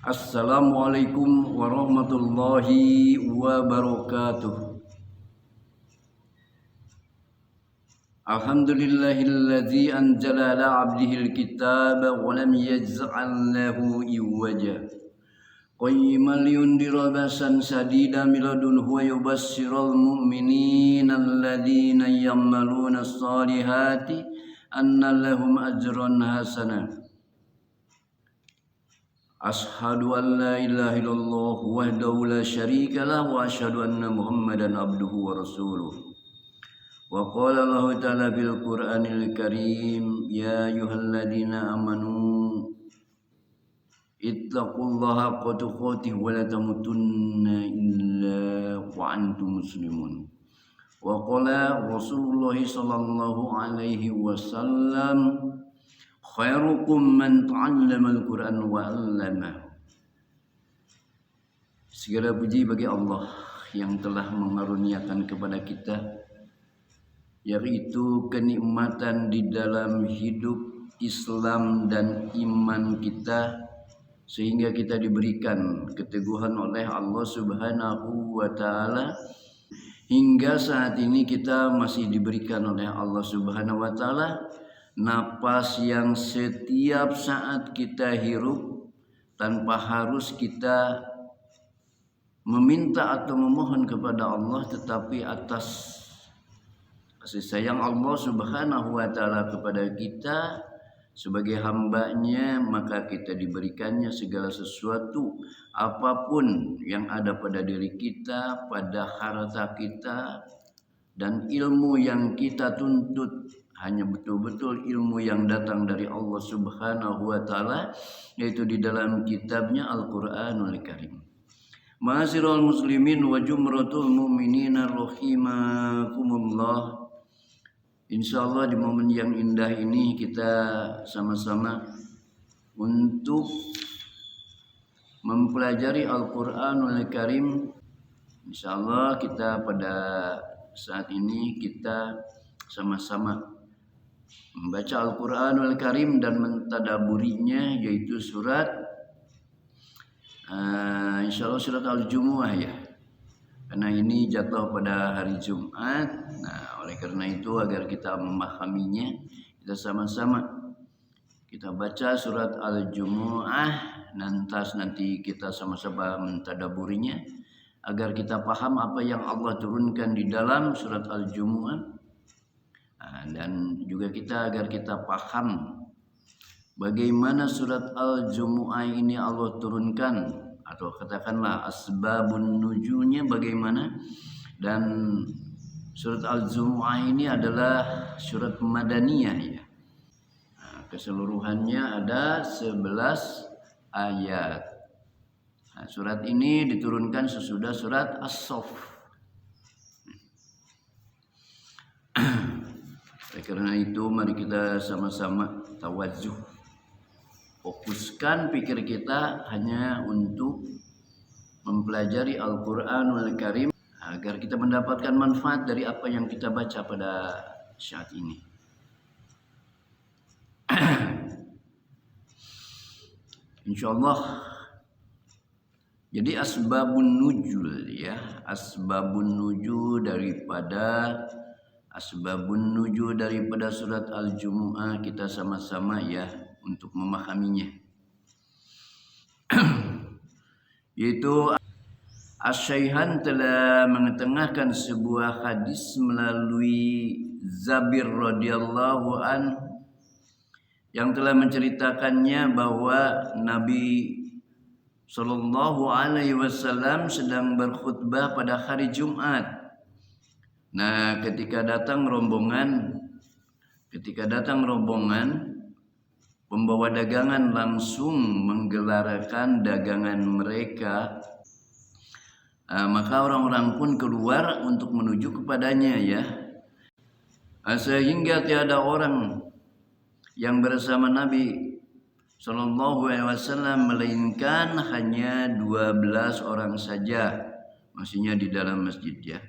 Assalamualaikum warahmatullahi wabarakatuh. Alhamdulillahilladzi anzala ala 'abdihil kitaba wa lam yaj'al lahu iwaja. Qayyiman liyundira ba'san shadidan min ladunhu wa yubassyiral mu'minina alladzina ya'maluna shalihati anna lahum ajran hasanah. Ashhadu an la ilaha illallah wahdahu la syarika lah wa ashhadu anna Muhammadan abduhu wa rasuluh. Wa qala Allah ta'ala fil Qur'anil Karim, ya ayyuhalladzina amanu ittaqullaha haqqa tuqatih wa la tamutunna illa wa antum muslimun. Wa qala Rasulullah sallallahu alaihi wasallam, khairukum man ta'allama al-Qur'an wa 'allamahu. Segala puji bagi Allah yang telah mengaruniakan kepada kita yaitu kenikmatan di dalam hidup Islam dan iman kita, sehingga kita diberikan keteguhan oleh Allah Subhanahu wa taala. Hingga saat ini kita masih diberikan oleh Allah Subhanahu wa taala napas yang setiap saat kita hirup tanpa harus kita meminta atau memohon kepada Allah, tetapi atas kasih sayang Allah Subhanahu wa taala kepada kita sebagai hambanya, maka kita diberikannya segala sesuatu, apapun yang ada pada diri kita, pada harta kita, dan ilmu yang kita tuntut hanya betul-betul ilmu yang datang dari Allah Subhanahu wa taala, yaitu di dalam kitabnya Al-Qur'anul Karim. Ma'asyiral muslimin wa jumratul mu'minina rahimakumullah. Insyaallah di momen yang indah ini kita sama-sama untuk mempelajari Al-Qur'anul Karim. Insyaallah kita pada saat ini kita sama-sama membaca Al-Quranul Karim dan mentadaburinya, yaitu surat insyaallah surat Al-Jumu'ah ya, karena ini jatuh pada hari Jumat. Nah, oleh karena itu agar kita memahaminya, kita sama-sama kita baca surat Al-Jumu'ah, nanti kita sama-sama mentadaburinya agar kita paham apa yang Allah turunkan di dalam surat Al-Jumu'ah. Dan juga kita agar kita paham bagaimana surat Al-Jumu'ah ini Allah turunkan, atau katakanlah asbabun nuzulnya bagaimana. Dan surat Al-Jumu'ah ini adalah surat Madaniyah ya. Keseluruhannya ada 11 ayat. Surat ini diturunkan sesudah surat As-Saff. Karena itu mari kita sama-sama tawadzuh, fokuskan pikir kita hanya untuk mempelajari Al-Quranul Karim agar kita mendapatkan manfaat dari apa yang kita baca pada saat ini. Insyaallah. Jadi asbabun nuzul ya, asbabun nuzul daripada surat Al-Jumu'ah kita sama-sama ya untuk memahaminya. Yaitu Asy-Syaikhan telah mengetengahkan sebuah hadis melalui Zabir radhiyallahu an yang telah menceritakannya bahwa Nabi sallallahu alaihi wasallam sedang berkhutbah pada hari Jumat. Nah, ketika datang rombongan pembawa dagangan langsung menggelarkan dagangan mereka, maka orang-orang pun keluar untuk menuju kepadanya ya. Sehingga tiada orang yang bersama Nabi sallallahu alaihi wasallam melainkan hanya 12 orang saja, maksudnya di dalam masjid ya,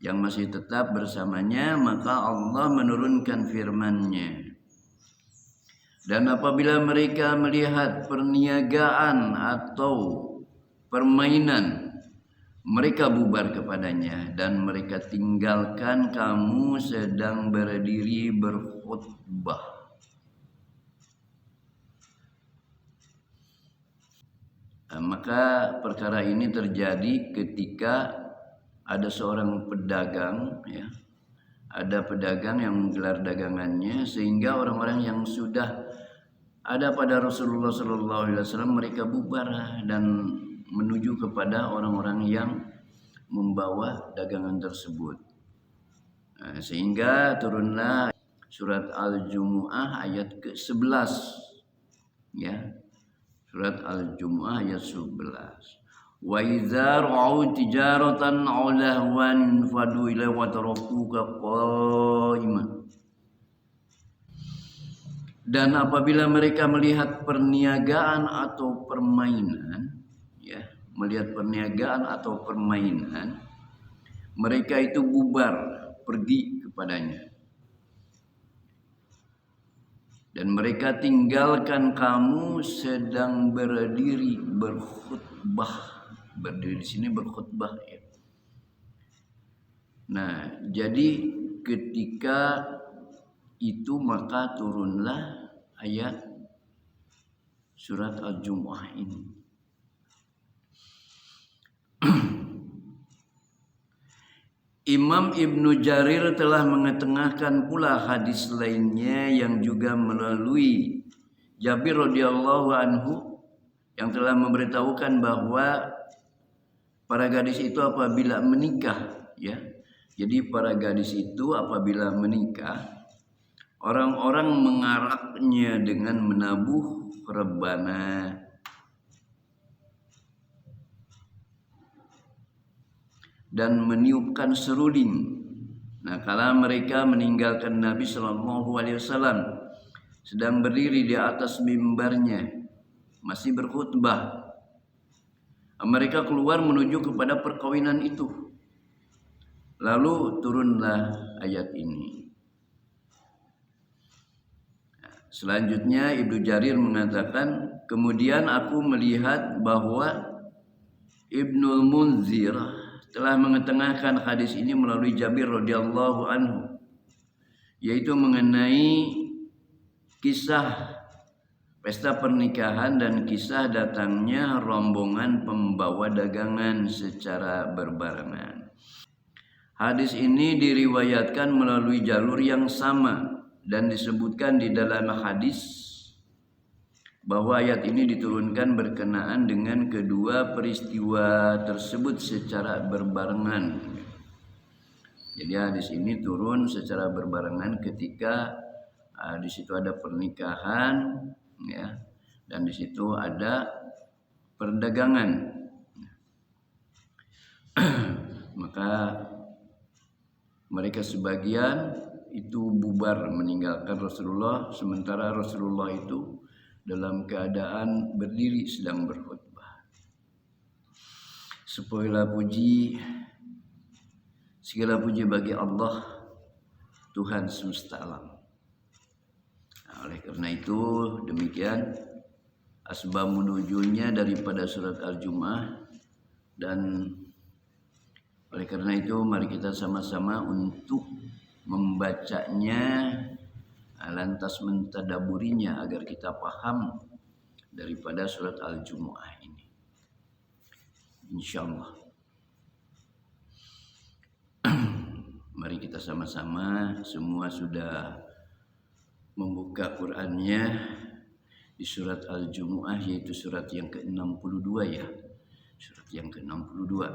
yang masih tetap bersamanya. Maka Allah menurunkan firman-Nya, Dan apabila mereka melihat perniagaan atau permainan, mereka bubar kepadanya dan mereka tinggalkan kamu sedang berdiri berkhutbah. Maka perkara ini terjadi ketika ada seorang pedagang, ya, ada pedagang yang menggelar dagangannya, sehingga orang-orang yang sudah ada pada Rasulullah SAW mereka bubar dan menuju kepada orang-orang yang membawa dagangan tersebut. Sehingga turunlah surat Al-Jumu'ah ayat ke-11, ya, surat Al-Jumu'ah ayat 11. Wa idza ra'au tijaratan aw lahwan fadu ila wa tarakuka qa'iman. Dan apabila mereka melihat perniagaan atau permainan, ya, melihat perniagaan atau permainan, mereka itu bubar pergi kepadanya. Dan mereka tinggalkan kamu sedang berdiri berkhutbah. Berdiri di sini berkhutbah, ya. Nah, jadi ketika itu maka turunlah ayat surat Al-Jumu'ah ini. Imam Ibnu Jarir telah mengetengahkan pula hadis lainnya yang juga melalui Jabir radhiyallahu anhu yang telah memberitahukan bahwa para gadis itu apabila menikah, ya. Jadi para gadis itu apabila menikah, orang-orang mengaraknya dengan menabuh rebana. Dan meniupkan seruling. Nah, kala mereka meninggalkan Nabi SAW sedang berdiri di atas mimbarnya, masih berkhutbah, mereka keluar menuju kepada perkawinan itu. Lalu turunlah ayat ini. Selanjutnya Ibnu Jarir mengatakan, kemudian aku melihat bahwa Ibnul Munzir telah mengetengahkan hadis ini melalui Jabir radhiyallahu anhu, yaitu mengenai kisah pesta pernikahan dan kisah datangnya rombongan pembawa dagangan secara berbarengan. Hadis ini diriwayatkan melalui jalur yang sama dan disebutkan di dalam hadis bahwa ayat ini diturunkan berkenaan dengan kedua peristiwa tersebut secara berbarengan. Jadi hadis ini turun secara berbarengan ketika di situ ada pernikahan, ya, dan di situ ada perdagangan. Maka mereka sebagian itu bubar meninggalkan Rasulullah, sementara Rasulullah itu dalam keadaan berdiri sedang berkhutbah. Segala puji bagi Allah, Tuhan semesta alam. Nah, oleh karena itu demikian asbab menujunya daripada surat Al-Jumu'ah, dan oleh karena itu mari kita sama-sama untuk membacanya, lantas mentadaburinya agar kita paham daripada surat Al-Jumu'ah ini, insyaallah. Mari kita sama-sama, semua sudah membuka Qur'annya di surat Al-Jumu'ah, yaitu surat yang ke-62, ya. Surat yang ke-62.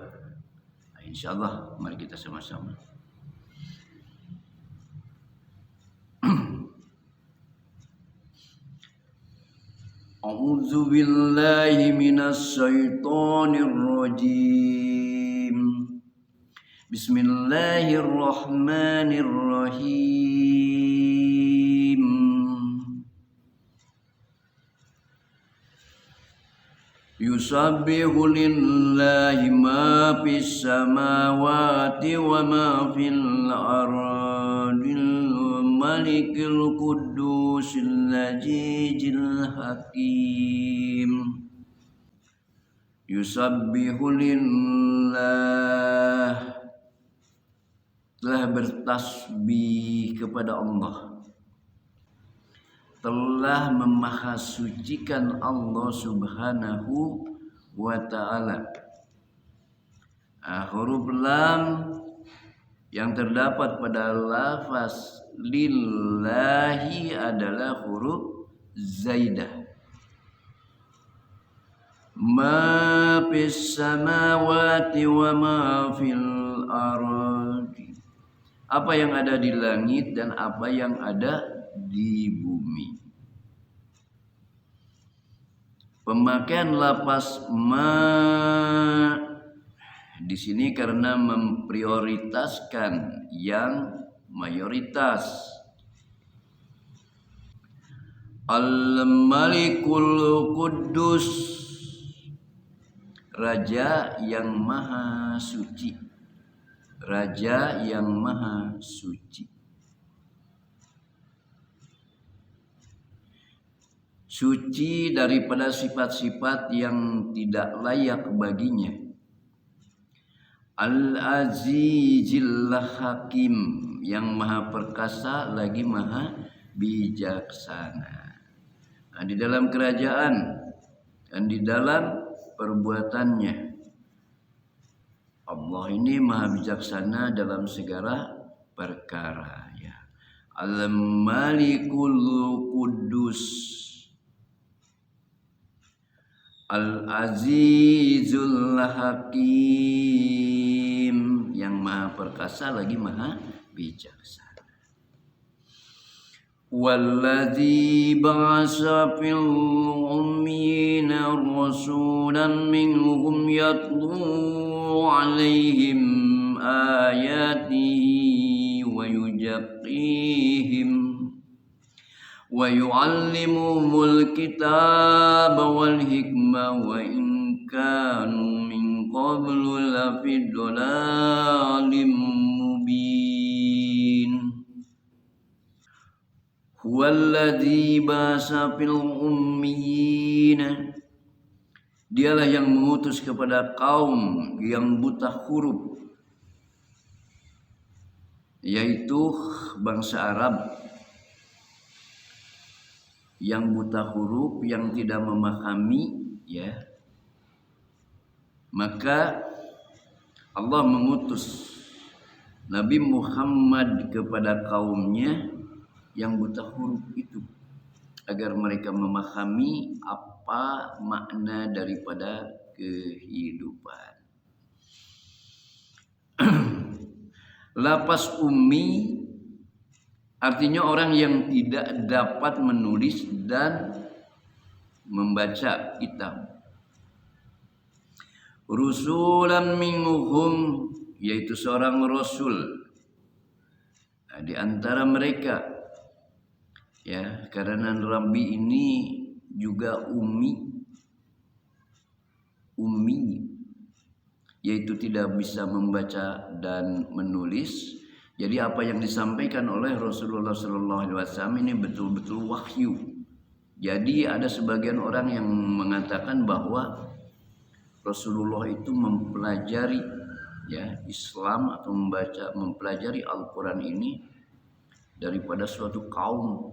Nah, insyaallah mari kita sama-sama. A'udzu billahi minasy syaithanir rajim. Bismillahirrahmanirrahim. Yusabbihu lillahi ma fis samawati wa ma fil ardi malikil qudusil azizil hakim. Yusabbihu lillah, telah bertasbih kepada Allah, telah memahasucikan Allah subhanahu wa ta'ala. Huruf lam yang terdapat pada lafaz lillahi adalah huruf zaidah. Ma fis samawati wa ma fil ardi, apa yang ada di langit dan apa yang ada di bumi. Pemakaian lafaz ma di sini karena memprioritaskan yang mayoritas. Al-Malikul Quddus, Raja yang maha suci. Raja yang maha suci. Suci daripada sifat-sifat yang tidak layak baginya. Al-Azizil Hakim, yang maha perkasa lagi maha bijaksana. Nah, di dalam kerajaan dan di dalam perbuatannya, Allah ini maha bijaksana dalam segala perkara, ya. Al-Malikul Quddus, Al-Azizul Hakim, yang maha perkasa lagi maha bijaksana. Walladzi ba'asa fil ummiyina rasulan minhum yatlu 'alaihim ayatihi wa yuzakkihim wa yu'allimuhumul kitaba wal hikmah wa in kanu min qablu lafi dhalalim mubin. Huwallazi ba'asa fil ummiyina, dialah yang mengutus kepada kaum yang buta huruf, yaitu bangsa Arab yang buta huruf, yang tidak memahami, ya. Maka Allah mengutus Nabi Muhammad kepada kaumnya yang buta huruf itu, agar mereka memahami apa makna daripada kehidupan. Lafaz ummi artinya orang yang tidak dapat menulis dan membaca kitab. Rusulan minhum, yaitu seorang rasul. Nah, di antara mereka, ya, karena Rabbi ini juga ummi, yaitu tidak bisa membaca dan menulis. Jadi apa yang disampaikan oleh Rasulullah SAW ini betul-betul wahyu. Jadi ada sebagian orang yang mengatakan bahwa Rasulullah itu mempelajari, ya, Islam atau mempelajari Al-Quran ini daripada suatu kaum.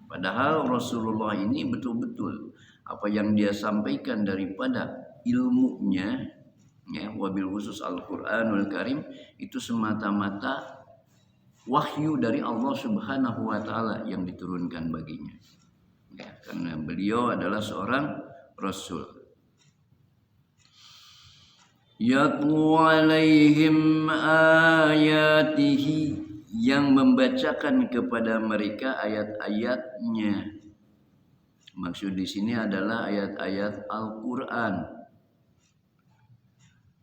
Padahal Rasulullah ini betul-betul apa yang dia sampaikan daripada ilmunya, ya, wabil khusus Al-Quranul Karim, itu semata-mata wahyu dari Allah Subhanahu wa Ta'ala yang diturunkan baginya, ya, karena beliau adalah seorang Rasul. Yatlu alaihim ayatihi, yang membacakan kepada mereka ayat-ayatnya. Maksud di sini adalah ayat-ayat Al-Quran.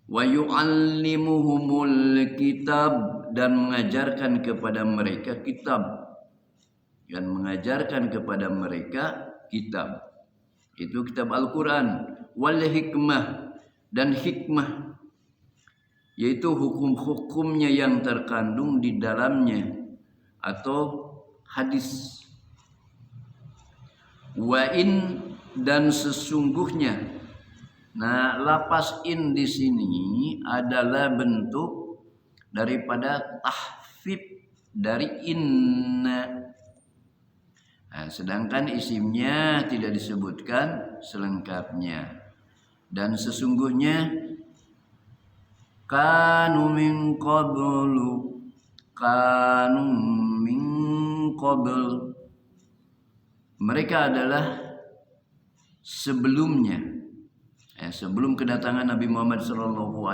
Wa yu'allimuhumul kitab, dan mengajarkan kepada mereka kitab, dan mengajarkan kepada mereka kitab, itu kitab Al-Quran. Wal hikmah, dan hikmah, yaitu hukum-hukumnya yang terkandung di dalamnya atau hadis. Wa in, dan sesungguhnya. Nah, lapas in di sini adalah bentuk daripada tahfif dari inna. Nah, sedangkan isimnya tidak disebutkan selengkapnya. Dan sesungguhnya kanu min qablu, kanu min qabl, mereka adalah sebelumnya, sebelum kedatangan Nabi Muhammad SAW,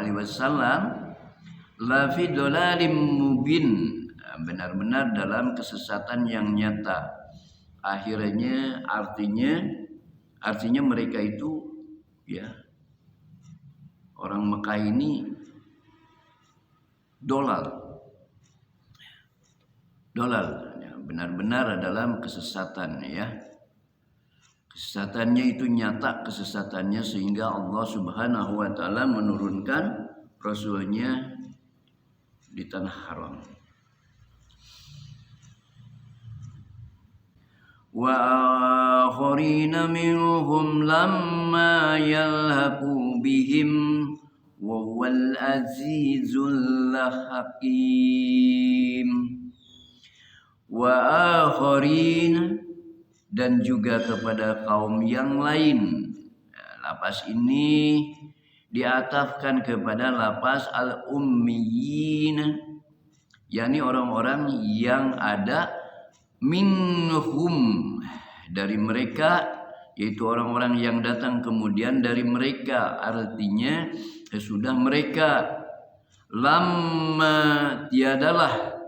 la fi dhalalim mubin, benar-benar dalam kesesatan yang nyata. Akhirnya artinya mereka itu, ya, orang Mekah ini dolal, ya, benar-benar dalam kesesatan, ya. Kesesatannya itu nyata kesesatannya, sehingga Allah Subhanahu wa taala menurunkan rasulnya di tanah haram. Wa akharina minhum lamma yalhaqu bihim wa huwal azizul hakim. Wa akharina, dan juga kepada kaum yang lain. Lapas ini diatafkan kepada lapas al-ummiyin, yakni orang-orang yang ada minhum, dari mereka, yaitu orang-orang yang datang kemudian dari mereka. Artinya sesudah mereka, lamma, tiadalah,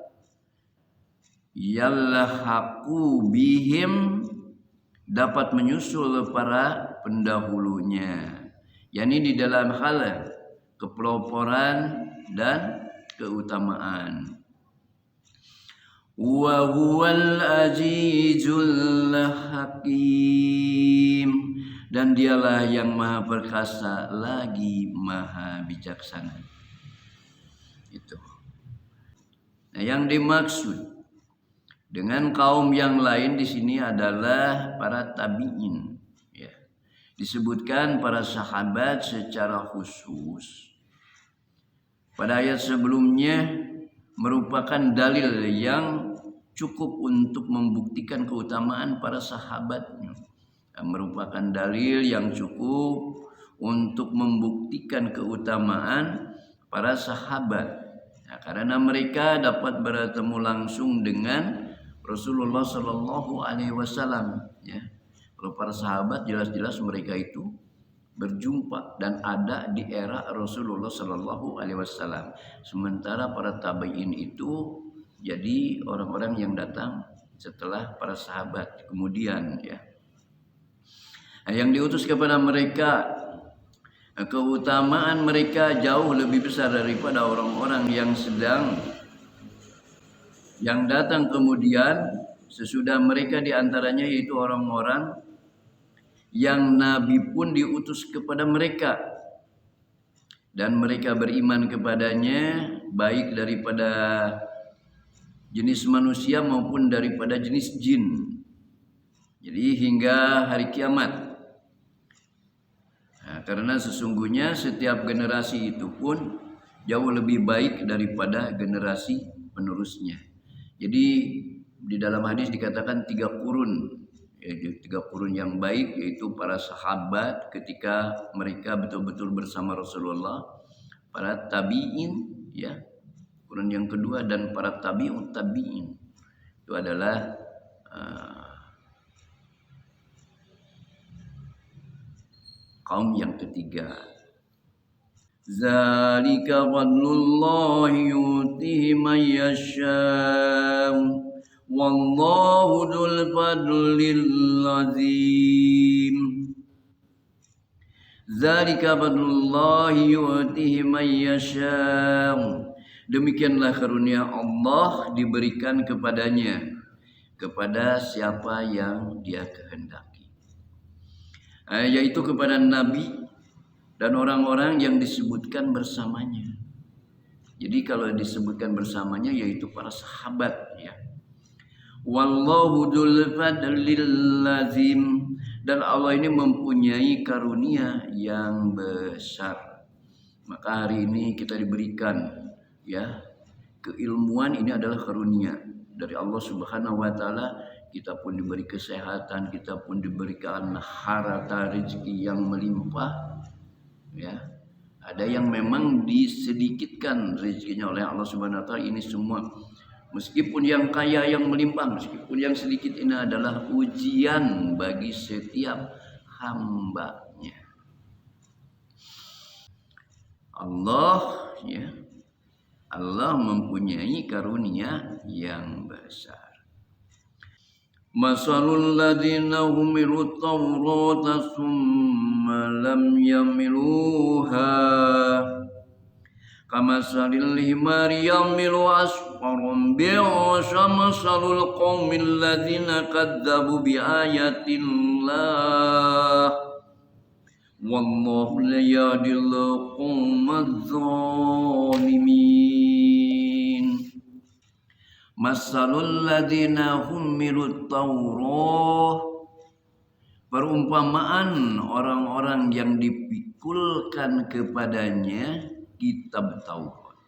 yalhaqu bihim, dapat menyusul para pendahulunya, yakni di dalam hal kepeloporan dan keutamaan. Wa huwal azizul hakim, dan dialah yang maha perkasa lagi maha bijaksana. Itu. Nah, yang dimaksud dengan kaum yang lain di sini adalah para tabi'in, ya. Disebutkan para sahabat secara khusus. Pada ayat sebelumnya merupakan dalil yang cukup untuk membuktikan keutamaan para sahabatnya. Merupakan dalil yang cukup untuk membuktikan keutamaan para sahabat. Ya, karena mereka dapat bertemu langsung dengan Rasulullah Shallallahu Alaihi Wasallam. Ya, kalau para sahabat jelas-jelas mereka itu berjumpa dan ada di era Rasulullah Shallallahu Alaihi Wasallam. Sementara para tabi'in itu jadi orang-orang yang datang setelah para sahabat kemudian, ya. Nah, yang diutus kepada mereka, keutamaan mereka jauh lebih besar daripada orang-orang yang datang kemudian sesudah mereka, diantaranya yaitu orang-orang yang Nabi pun diutus kepada mereka dan mereka beriman kepadanya, baik daripada jenis manusia maupun daripada jenis jin. Jadi hingga hari kiamat. Nah, karena sesungguhnya setiap generasi itu pun jauh lebih baik daripada generasi penerusnya. Jadi di dalam hadis dikatakan 3 kurun. 3 kurun yang baik, yaitu para sahabat ketika mereka betul-betul bersama Rasulullah, para tabi'in, ya, kurun yang kedua, dan para tabi'ut tabi'in. Itu adalah kaum yang ketiga. Zalika fadlullahi yu'tihi man yasha'. Wallahu dzul fadlil azim. Zalika fadlullahi yu'tihi man yasha'. Demikianlah karunia Allah diberikan kepadanya, kepada siapa yang Dia kehendaki. Yaitu kepada Nabi dan orang-orang yang disebutkan bersamanya. Jadi kalau disebutkan bersamanya yaitu para sahabat ya. Wallahu dzul fadlil lazim, dan Allah ini mempunyai karunia yang besar. Maka hari ini kita diberikan ya keilmuan, ini adalah karunia dari Allah Subhanahu wa taala. Kita pun diberi kesehatan, kita pun diberikan harta rezeki yang melimpah ya. Ada yang memang disedikitkan rezekinya oleh Allah Subhanahu wa taala. Ini semua meskipun yang kaya yang melimpah, meskipun yang sedikit, ini adalah ujian bagi setiap hambanya. Allah ya, Allah mempunyai karunia yang besar. Masalul ladzina humilut tawrata summa lam yamiluha kamasalil himari yamilu asfarum bi'asa masalul qaumil ladzina kadzabu bi ayatillah wallahu la yahdil qaumadz zalimin. Masalul ladzina humilut Taurah, perumpamaan orang-orang yang dipikulkan kepadanya kitab Taurat.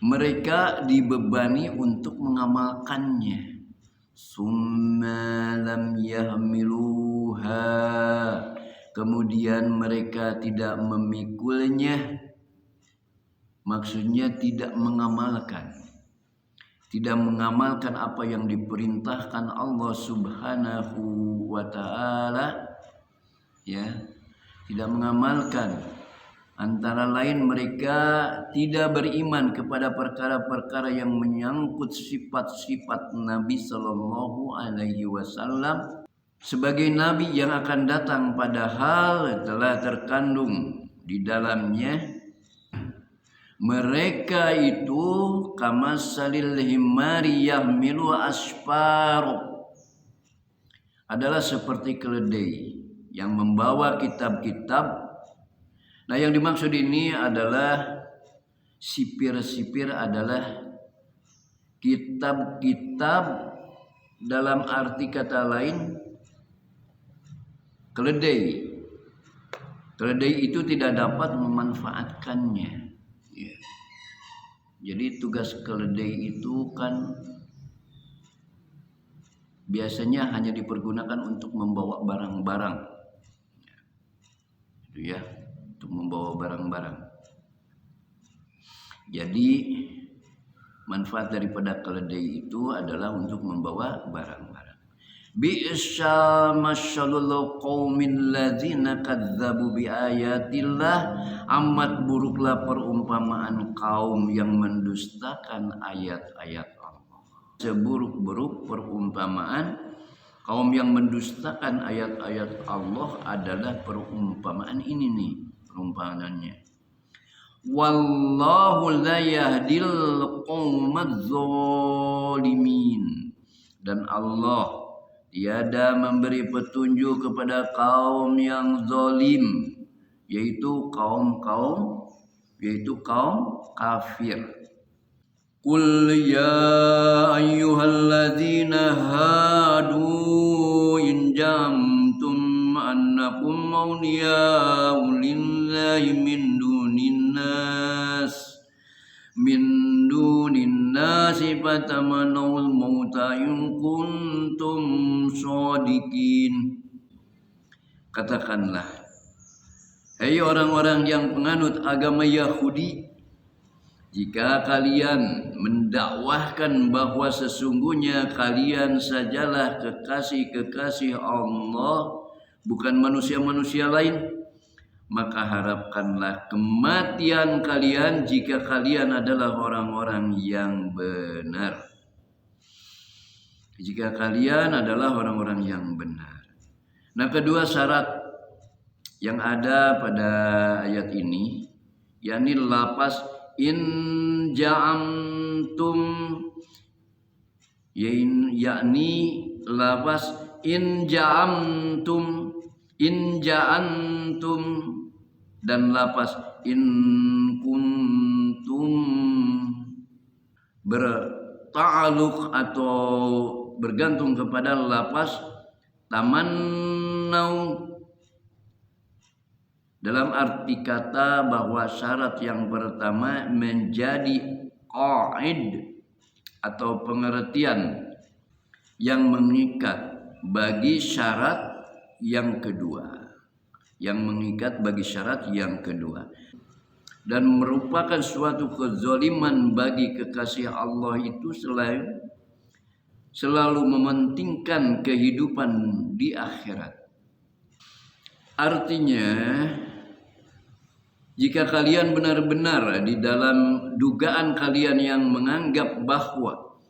Mereka dibebani untuk mengamalkannya. Summa lam yahmiluha, kemudian mereka tidak memikulnya. Maksudnya tidak mengamalkan. Tidak mengamalkan apa yang diperintahkan Allah Subhanahu wa taala ya, tidak mengamalkan. Antara lain mereka tidak beriman kepada perkara-perkara yang menyangkut sifat-sifat Nabi sallallahu alaihi wasallam sebagai nabi yang akan datang, padahal telah terkandung di dalamnya. Mereka itu kamasalil himari yahmilu asfaru, adalah seperti keledai yang membawa kitab-kitab. Nah, yang dimaksud ini adalah sipir-sipir adalah kitab-kitab, dalam arti kata lain keledai. Keledai itu tidak dapat memanfaatkannya. Ya. Jadi tugas keledai itu kan biasanya hanya dipergunakan untuk membawa barang-barang, itu ya, untuk membawa barang-barang. Jadi manfaat daripada keledai itu adalah untuk membawa barang-barang. Bi'sa masyalul qaumin ladzina kadzabu bi ayatillah, amat buruklah perumpamaan kaum yang mendustakan ayat-ayat Allah. Seburuk-buruk perumpamaan kaum yang mendustakan ayat-ayat Allah adalah perumpamaan ini nih, perumpamaannya. Wallahu la yahdil qaumadz zalimin, dan Allah tiada memberi petunjuk kepada kaum yang zalim, yaitu kaum kafir. Qul ya ayyuhalladzina hadu in jamtum annakum awliya'u lillahi min dunin nasi fatamannawul mauta in kuntum shadiqin. Katakanlah, hai orang-orang yang penganut agama Yahudi, jika kalian mendakwahkan bahwa sesungguhnya kalian sajalah kekasih-kekasih Allah, bukan manusia-manusia lain, maka harapkanlah kematian kalian jika kalian adalah orang-orang yang benar. Jika kalian adalah orang-orang yang benar. Nah, kedua syarat yang ada pada ayat ini, yakni lafaz in ja'amtum, yakni lafaz in ja'amtum dan lapas in kuntum berta'alluq atau bergantung kepada lapas tamannau, dalam arti kata bahwa syarat yang pertama menjadi qaid atau pengertian yang mengikat bagi syarat yang kedua, dan merupakan suatu kezaliman bagi kekasih Allah itu selalu mementingkan kehidupan di akhirat. Artinya, jika kalian benar-benar di dalam dugaan kalian yang menganggap bahwa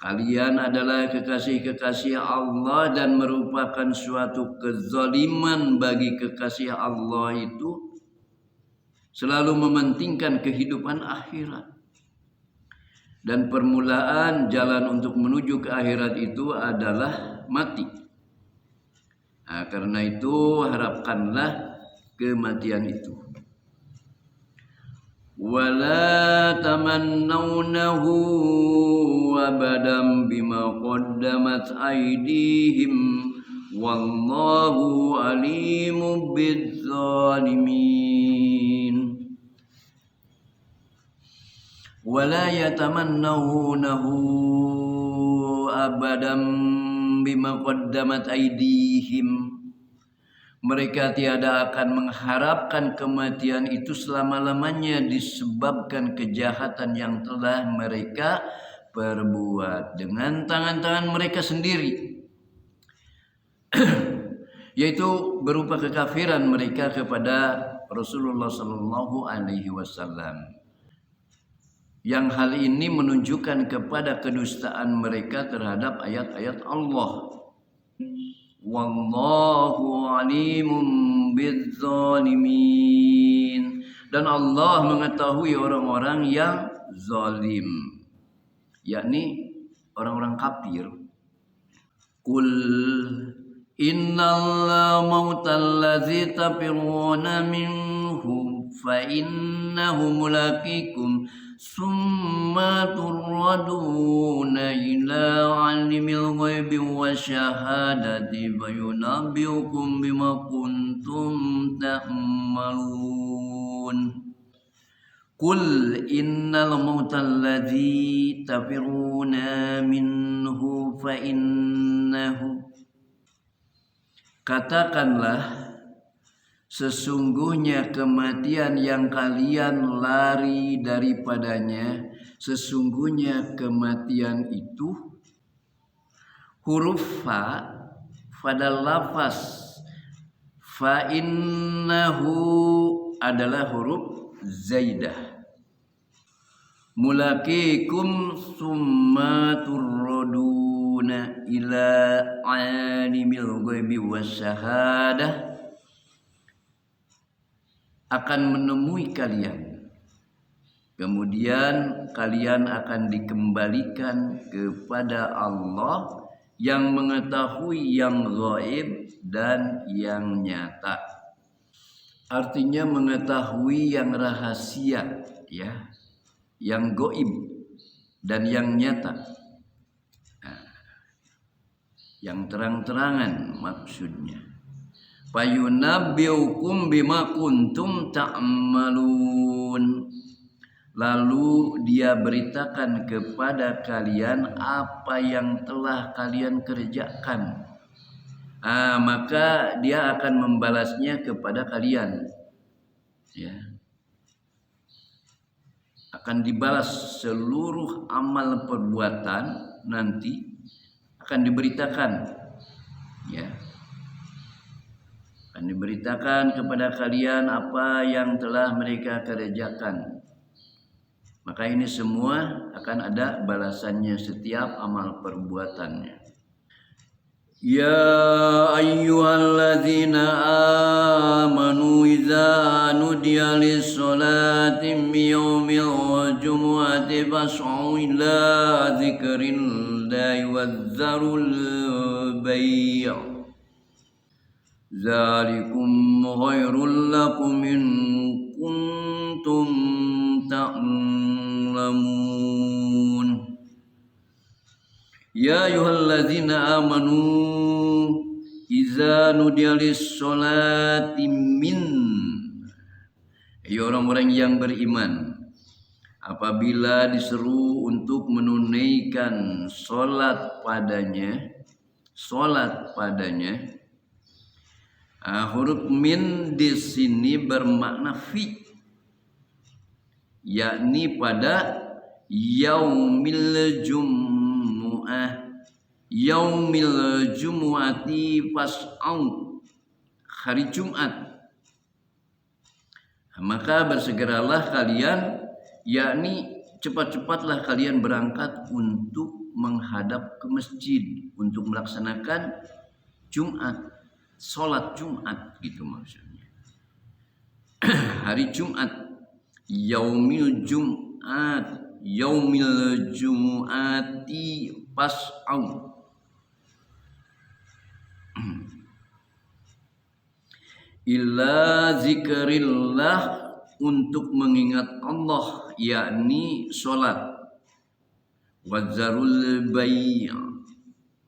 kalian adalah kekasih-kekasih Allah dan merupakan suatu kezaliman bagi kekasih Allah itu selalu mementingkan kehidupan akhirat. Dan permulaan jalan untuk menuju ke akhirat itu adalah mati. Nah, karena itu harapkanlah kematian itu. Wala tamannawnahu abadan bima qaddamat aydihim wallahu alimun bizzalimin. Wala yatamannawnahu abadan bima qaddamat aydihim. Mereka tiada akan mengharapkan kematian itu selama-lamanya disebabkan kejahatan yang telah mereka perbuat dengan tangan-tangan mereka sendiri. Yaitu berupa kekafiran mereka kepada Rasulullah sallallahu alaihi wasallam. Yang hal ini menunjukkan kepada kedustaan mereka terhadap ayat-ayat Allah. Wallahu alimun bizzalimin. Dan Allah mengetahui orang-orang yang zalim, yakni orang-orang kafir. Qul innal mautal ladzi tafiruna minhu fa innahu mulaqikum summa turraduna ila alimil ghaibi wasyahadati fayunabbiukum bima kuntum ta'malun. Qul innal mautal ladzi tafiruna minhu fa innahu, katakanlah sesungguhnya kematian yang kalian lari daripadanya, sesungguhnya kematian itu huruf fa pada lafaz fa innahu adalah huruf zaidah. Mulaqikum summa turraduna ila alimil ghaibi wasyahadah, akan menemui kalian, kemudian kalian akan dikembalikan kepada Allah yang mengetahui yang gaib dan yang nyata. Artinya mengetahui yang rahasia, ya, yang gaib dan yang nyata. Nah, yang terang-terangan maksudnya. Fayunabbiukum bima kuntum ta'malun, lalu dia beritakan kepada kalian apa yang telah kalian kerjakan. Maka dia akan membalasnya kepada kalian, ya. Akan dibalas seluruh amal perbuatan, nanti akan diberitakan, ya. Akan diberitakan kepada kalian apa yang telah mereka kerjakan. Maka ini semua akan ada balasannya setiap amal perbuatannya. Ya ayyuhalladzina amanu idza nudiya lis-salati min yaumil jumu'ati fas'au ila dzikrillahi wadh-dzarul bai'. Zalikum khairul lakum in kuntum ta'lamun. Ya ayyuhalladzina amanu iza nudiya lis-sholati min, ya orang-orang yang beriman, apabila diseru untuk menunaikan solat padanya, huruf min di sini bermakna fi, yakni pada yaumil jumu'ati fas'au, hari Jumat, maka bersegeralah kalian, yakni cepat-cepatlah kalian berangkat untuk menghadap ke masjid untuk melaksanakan Jumat, sholat Jumat gitu maksudnya. Hari Jumat, yaumil jumu'ati fas'au. Illa zikrillah, untuk mengingat Allah, yakni sholat. Wazarul bai',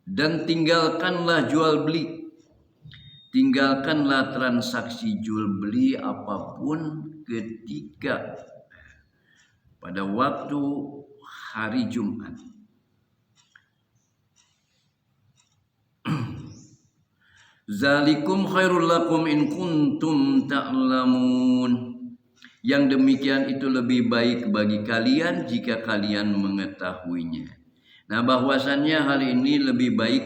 dan tinggalkanlah jual beli, tinggalkanlah transaksi jual beli apapun ketika pada waktu hari Jumat. Zalikum khairul lakum in kuntum ta'lamun. Yang demikian itu lebih baik bagi kalian jika kalian mengetahuinya. Nah, bahwasannya hal ini lebih baik,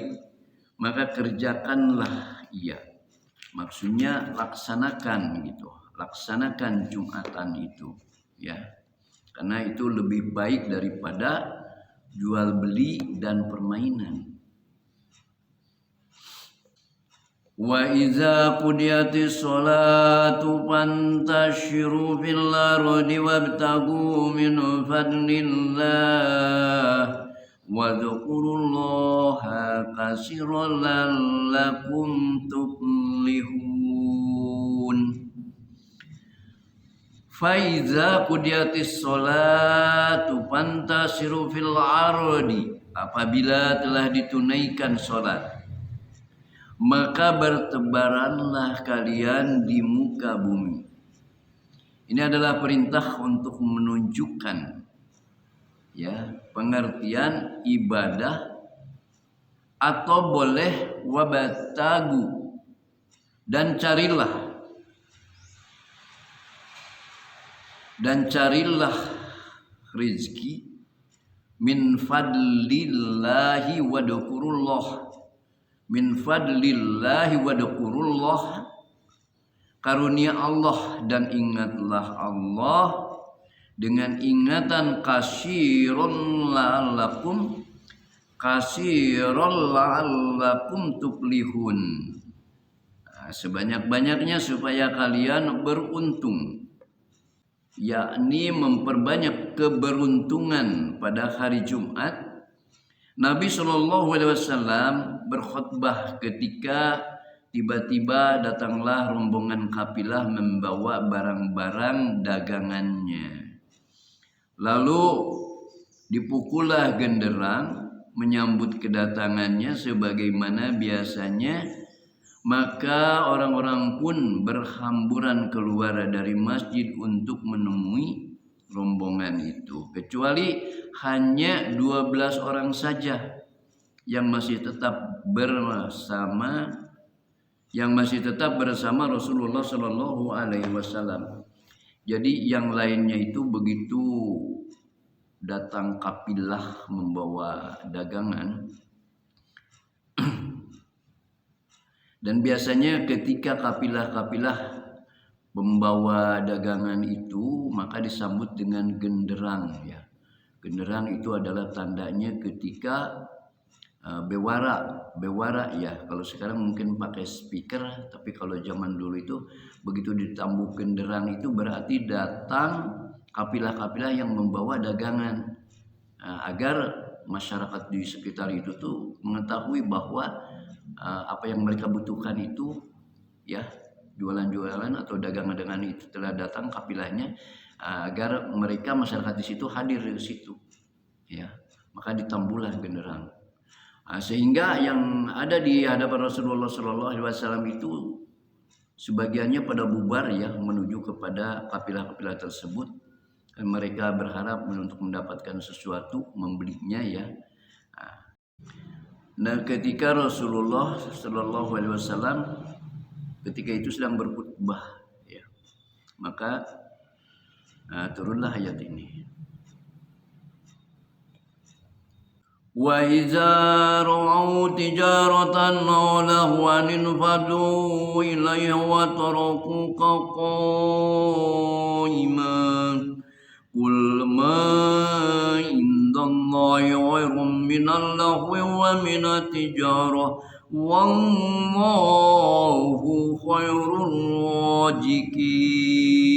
maka kerjakanlah ia. Maksudnya laksanakan gitu. Laksanakan Jumatan itu, ya. Karena itu lebih baik daripada jual beli dan permainan. Wa iza qudiyatis sholatu fantashiru fil ardi wabtagu min fadlillah wa dzkurullaha katsiran la'allakum tuflihun. Fa iza qudiyatis sholatu fantashiru fil ardi, apabila telah ditunaikan salat, maka bertebaranlah kalian di muka bumi. Ini adalah perintah untuk menunjukkan, ya, pengertian ibadah, atau boleh wabatagu, dan carilah rezeki min fadlillahi wa dzkurullah, min fadlillahi wa dzkurullah, karunia Allah dan ingatlah Allah dengan ingatan katsiran la'allakum tuflihun. Nah, sebanyak-banyaknya supaya kalian beruntung, yakni memperbanyak keberuntungan pada hari Jumat. Nabi SAW berkhutbah ketika tiba-tiba datanglah rombongan kafilah membawa barang-barang dagangannya. Lalu dipukullah genderang menyambut kedatangannya sebagaimana biasanya. Maka orang-orang pun berhamburan keluar dari masjid untuk menemui rombongan itu, kecuali hanya 12 orang saja yang masih tetap bersama Rasulullah Shallallahu Alaihi Wasallam. Jadi yang lainnya itu begitu datang kafilah membawa dagangan, dan biasanya ketika kafilah-kafilah membawa dagangan itu, maka disambut dengan genderang, ya. Genderang itu adalah tandanya ketika bewara, ya. Kalau sekarang mungkin pakai speaker, tapi kalau zaman dulu itu begitu ditambuk genderang itu berarti datang kafilah-kafilah yang membawa dagangan, agar masyarakat di sekitar itu tuh mengetahui bahwa apa yang mereka butuhkan itu ya, jualan-jualan atau dagangan-dagangan itu telah datang kafilahnya, agar mereka masyarakat di situ hadir di situ, ya, maka ditambulah genderang. Sehingga yang ada di hadapan Rasulullah SAW itu sebagiannya pada bubar ya menuju kepada kafilah-kafilah tersebut, dan mereka berharap untuk mendapatkan sesuatu membelinya ya. Nah, ketika Rasulullah SAW ketika itu sedang berkhutbah ya, maka turunlah ayat ini. Wa idza ra'au tijaratan aw lahwan infadu ilayha wa tarakuka qa'iman qul ma indallahi khairum minal lahwi wa minat tijarah wallahu khairur raziqin.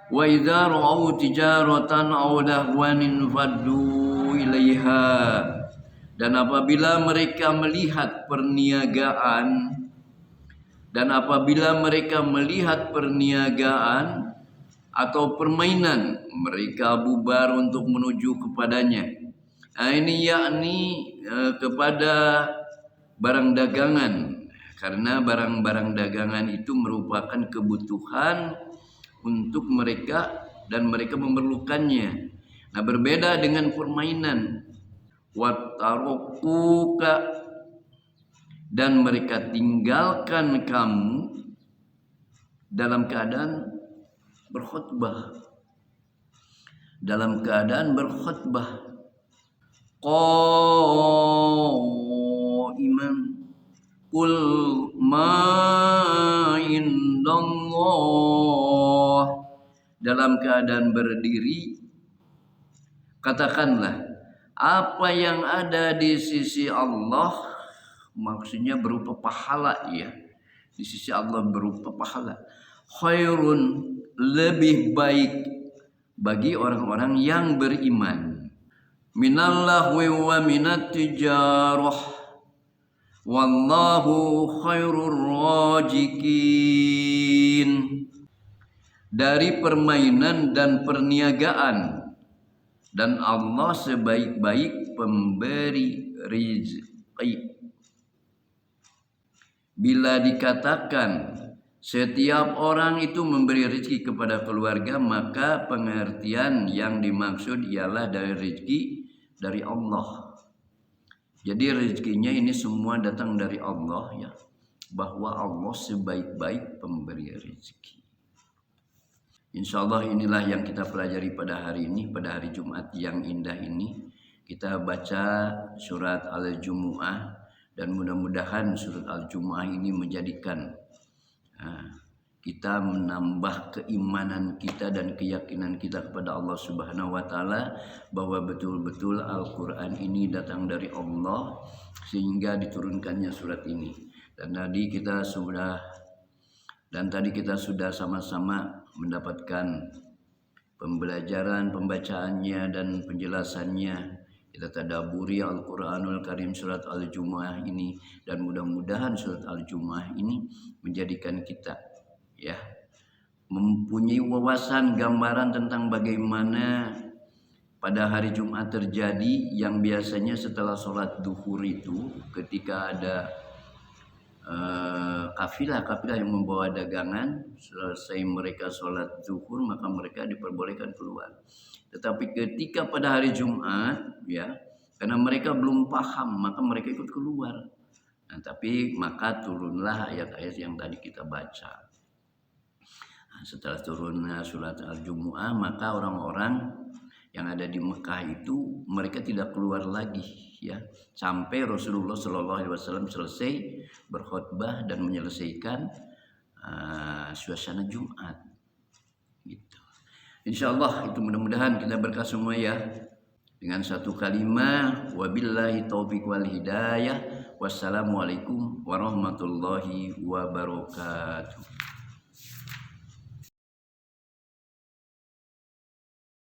Wa idza ra'au tijaratan aw lahwan faddu ilaiha, dan apabila mereka melihat perniagaan atau permainan, mereka bubar untuk menuju kepadanya. Ini yakni kepada barang dagangan, karena barang-barang dagangan itu merupakan kebutuhan untuk mereka dan mereka memerlukannya. Nah, berbeda dengan permainan. Watarokuka, dan mereka tinggalkan kamu dalam keadaan berkhutbah. Qaiman qul ma indallah, dalam keadaan berdiri katakanlah apa yang ada di sisi Allah, maksudnya berupa pahala ya, di sisi Allah berupa pahala, khairun, lebih baik bagi orang-orang yang beriman, minallahwi wa minat tijarah wallahu khairur raziqin, dari permainan dan perniagaan, dan Allah sebaik-baik pemberi rezeki. Bila dikatakan setiap orang itu memberi rezeki kepada keluarga, maka pengertian yang dimaksud ialah dari rezeki dari Allah. Jadi rezekinya ini semua datang dari Allah ya, bahwa Allah sebaik-baik pemberi rezeki. Insyaallah inilah yang kita pelajari pada hari ini, pada hari Jumat yang indah ini. Kita baca surat Al-Jumu'ah, dan mudah-mudahan surat Al-Jumu'ah ini menjadikan kita menambah keimanan kita dan keyakinan kita kepada Allah Subhanahu wa taala, bahwa betul-betul Al-Qur'an ini datang dari Allah sehingga diturunkannya surat ini. Dan tadi kita sudah sama-sama mendapatkan pembelajaran pembacaannya dan penjelasannya. Kita tadaburi Al-Quranul Karim surat Al-Jumu'ah ini, dan mudah-mudahan surat Al-Jumu'ah ini menjadikan kita ya mempunyai wawasan gambaran tentang bagaimana pada hari Jumat terjadi yang biasanya setelah sholat duhur itu, ketika ada kafilah-kafilah yang membawa dagangan, selesai mereka sholat zuhur maka mereka diperbolehkan keluar. Tetapi ketika pada hari Jumat ya, karena mereka belum paham maka mereka ikut keluar. Nah, tapi maka turunlah ayat-ayat yang tadi kita baca. Nah, setelah turunnya surat Al-Jumu'ah, maka orang-orang yang ada di Mekah itu mereka tidak keluar lagi ya, sampai Rasulullah SAW selesai berkhutbah dan menyelesaikan suasana Jumat gitu. Insyaallah itu mudah-mudahan kita berkah semua ya, dengan satu kalimat wabillahi taufiq wal hidayah. Wassalamualaikum warahmatullahi wabarakatuh.